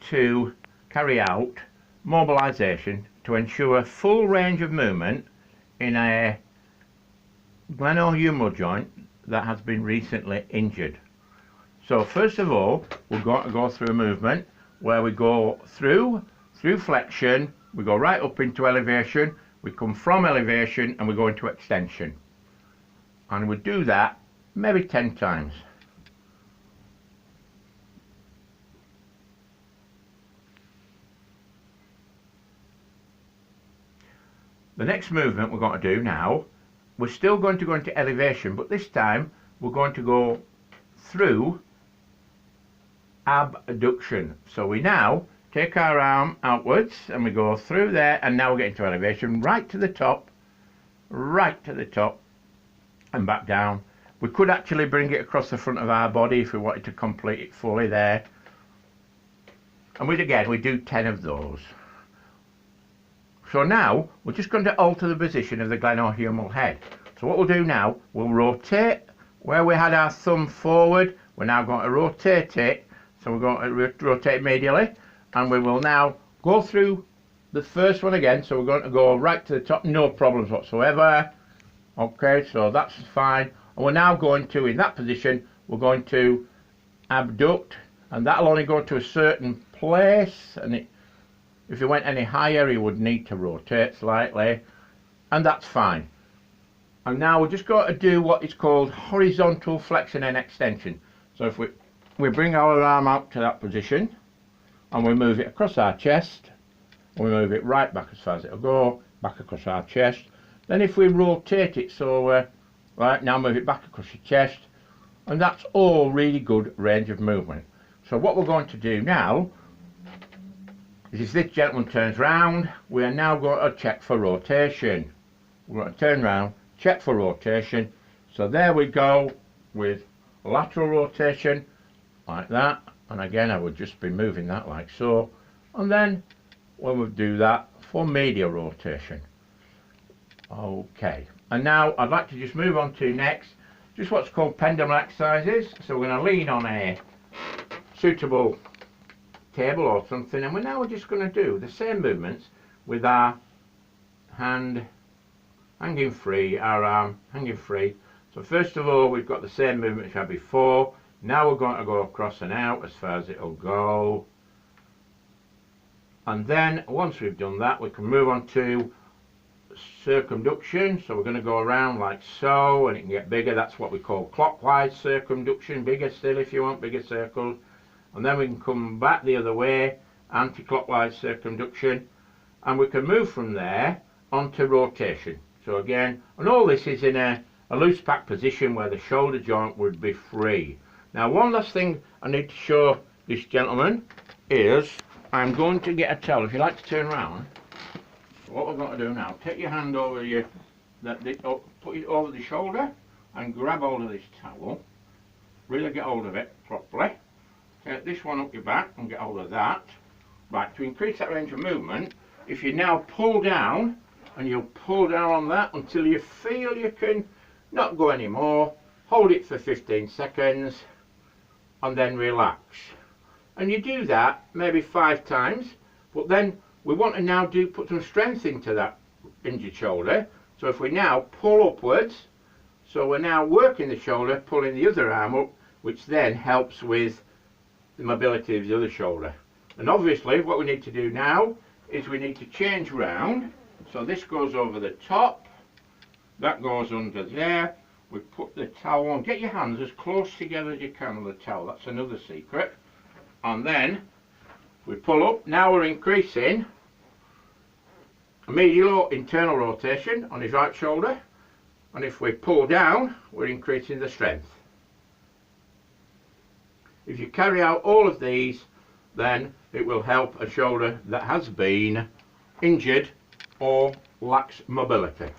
to carry out mobilisation to ensure full range of movement in a glenohumeral joint that has been recently injured. So first of all, we're going to go through a movement where we go through flexion, we go right up into elevation, we come from elevation and we go into extension. And we do that maybe 10 times. The next movement we're going to do now, we're still going to go into elevation, but this time we're going to go through abduction. So we now take our arm outwards and we go through there, and now we get into elevation, right to the top and back down. We could actually bring it across the front of our body if we wanted to complete it fully there. And we do 10 of those. So now we're just going to alter the position of the glenohumeral head. So what we'll do now, we'll rotate where we had our thumb forward. We're now going to rotate it. So we're going to rotate medially, and we will now go through the first one again. So we're going to go right to the top, no problems whatsoever. Okay, so that's fine. And we're now going to, in that position, we're going to abduct, and that'll only go to a certain place, and if you went any higher you would need to rotate slightly, and that's fine. And now we're just going to do what is called horizontal flexion and extension. So if we bring our arm out to that position and we move it across our chest, and we move it right back as far as it'll go, back across our chest. Then if we rotate it, so right now move it back across your chest, and that's all really good range of movement. So what we're going to do now is this gentleman turns round, we are now going to check for rotation. We're going to turn round, check for rotation. So there we go with lateral rotation like that, and again I would just be moving that like so, and then when we do that for medial rotation. Okay, and now I'd like to just move on to next just what's called pendulum exercises. So we're going to lean on a suitable table or something, and we're just going to do the same movements with our hand hanging free, our arm hanging free. So first of all, we've got the same movement as we had before. Now we're going to go across and out as far as it'll go, and then once we've done that we can move on to circumduction. So we're going to go around like so, and it can get bigger. That's what we call clockwise circumduction, bigger still if you want, bigger circles. And then we can come back the other way, anti-clockwise circumduction, and we can move from there onto rotation. So again, and all this is in a loose pack position where the shoulder joint would be free. Now one last thing I need to show this gentleman is I'm going to get a towel. If you like to turn around, what we're going to do now, take your hand over your, put it over the shoulder and grab hold of this towel, really get hold of it properly. Take this one up your back and get hold of that. Right, to increase that range of movement, if you now pull down, and you'll pull down on that until you feel you can not go anymore, hold it for 15 seconds and then relax. And you do that maybe 5 times, but then we want to now put some strength into that injured shoulder. So if we now pull upwards, so we're now working the shoulder, pulling the other arm up, which then helps with the mobility of the other shoulder. And obviously what we need to do now is we need to change round. So this goes over the top, that goes under there. We put the towel on, get your hands as close together as you can on the towel, that's another secret. And then we pull up, now we're increasing a medial internal rotation on his right shoulder, and if we pull down we're increasing the strength. If you carry out all of these, then it will help a shoulder that has been injured or lacks mobility.